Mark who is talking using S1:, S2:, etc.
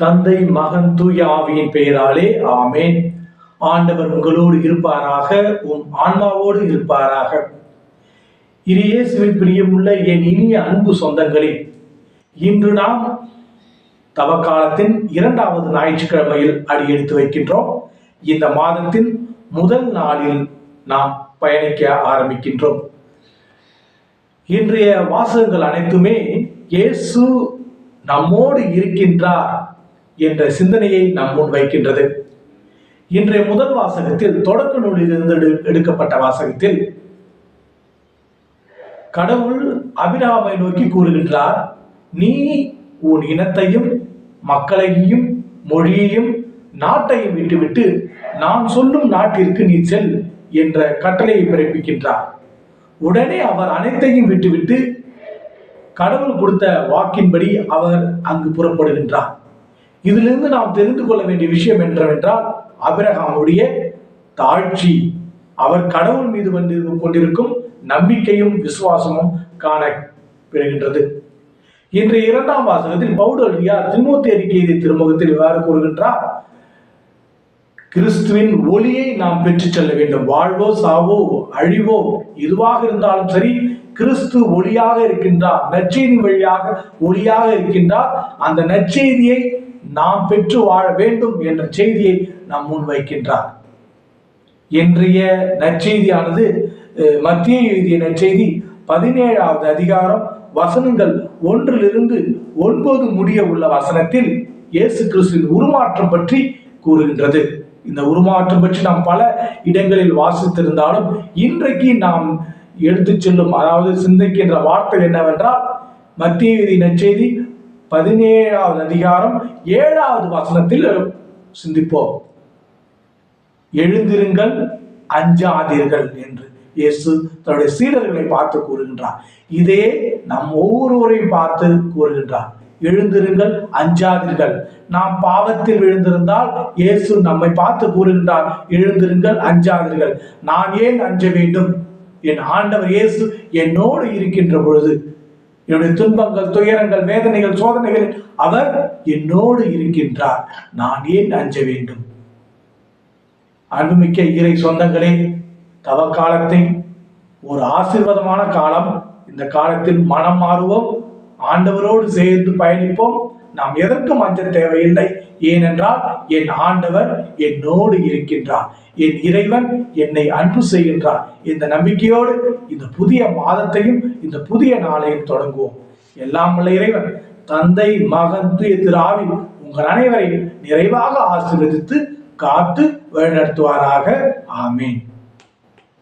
S1: தந்தை மகன் தூய ஆவியின் பெயராலே ஆமேன். ஆண்டவர் உங்களோடு இருப்பாராக, உம் ஆன்மாவோடு இருப்பாராக. இயேசுவில் பிரியமுள்ள என் இனிய அன்பு சொந்தங்களே, இன்று நாம் தவக்காலத்தின் 2வது ஞாயிற்றுக்கிழமையில் அடியெடுத்து வைக்கின்றோம். இந்த மாதத்தின் முதல் நாளில் நாம் பயணிக்க ஆரம்பிக்கின்றோம். இன்றைய வாசகங்கள் அனைத்துமே இயேசு நம்மோடு இருக்கின்றார் என்ற சிந்தனையை நம் முன் வைக்கின்றது. இன்றைய முதல் வாசகத்தில், தொடக்க நூலிலிருந்து எடுக்கப்பட்ட வாசகத்தில், கடவுள் ஆபிரகாமை நோக்கி கூறுகின்றார், நீ உன் இனத்தையும் மக்களையும் மொழியையும் நாட்டையும் விட்டுவிட்டு நான் சொல்லும் நாட்டிற்கு நீ செல் என்ற கட்டளையை பிறப்பிக்கின்றார். உடனே அவர் அனைத்தையும் விட்டுவிட்டு கடவுள் கொடுத்த வாக்கின்படி அவர் அங்கு புறப்படுகின்றார். இதிலிருந்து நாம் தெரிந்து கொள்ள வேண்டிய விஷயம் என்னவென்றால், ஆபிரகாமுடைய தாழ்ச்சி, அவர் கடவுள் மீது கொண்டிருக்கும் நம்பிக்கையும் விசுவாசமும் காண பெறுகின்றது. இன்றைய 2ஆம் வாசகத்தில் பவுலடியார் தீமோத்தேயுக்கு எழுதிய திருமுகத்தில் இவ்வாறு கூறுகின்றார், கிறிஸ்துவின் ஒளியை நாம் பெற்று செல்ல வேண்டும். வாழ்வோ சாவோ அழிவோ எதுவாக இருந்தாலும் சரி, கிறிஸ்து ஒளியாக இருக்கின்றார், நற்செய்தி வழியாக ஒளியாக இருக்கின்றார். அந்த நற்செய்தியை நாம் பெற்று வாழ வேண்டும் என்ற செய்தியை நாம் முன்வைக்கின்றார். இன்றைய நற்செய்தியானது மத்தேயு எழுதிய நற்செய்தி 17வது அதிகாரம் வசனங்கள் 1லிருந்து 9 முடிய உள்ள வசனத்தில் இயேசு கிறிஸ்துவின் உருமாற்றம் பற்றி கூறுகின்றது. இந்த உருமாற்றம் பற்றி நாம் பல இடங்களில் வாசித்திருந்தாலும், இன்றைக்கு நாம் எடுத்து செல்லும், அதாவது சிந்திக்கின்ற வார்த்தை என்னவென்றால், மத்தேயு எழுதிய நற்செய்தி 17வது அதிகாரம் 7வது வசனத்தில் சிந்திப்போம். எழுந்திருங்கள், அஞ்சாதீர்கள் என்று இயேசு தன்னுடைய சீடர்களை பார்த்து கூறுகின்றார். இதே நம் ஒவ்வொருவரையும் பார்த்து கூறுகின்றார், எழுந்திருங்கள், அஞ்சாதீர்கள். நாம் பாவத்தில் விழுந்திருந்தால் இயேசு நம்மை பார்த்து கூறுகின்றார், எழுந்திருங்கள், அஞ்சாதீர்கள். நான் ஏன் அஞ்ச வேண்டும்? என் ஆண்டவர் இயேசு என்னோடு இருக்கின்ற பொழுது, என்னுடைய துன்பங்கள், துயரங்கள், வேதனைகள், சோதனைகள் அவர் என்னோடு இருக்கின்றார். நான் ஏன் அஞ்ச வேண்டும்? அன்புமிக்க இறை சொந்தங்களே, தவக்காலத்தை ஒரு ஆசீர்வாதமான காலம். இந்த காலத்தில் மனம் மாறுவோம், ஆண்டவரோடு சேர்ந்து பயணிப்போம். நாம் எதற்கும் அஞ்ச தேவையில்லை. ஏனென்றால் என் ஆண்டவர் என்னோடு இருக்கின்றார், என் இறைவன் என்னை அன்பு செய்கின்றார். இந்த நம்பிக்கையோடு இந்த புதிய மாதத்தையும் இந்த புதிய நாளையும் தொடங்குவோம். எல்லாம் உள்ள இறைவன் தந்தை மகன் தூய திரு ஆவி உங்கள் அனைவரையும் நிறைவாக ஆசீர்வதித்து காத்து வழிநடத்துவாராக. ஆமீன்.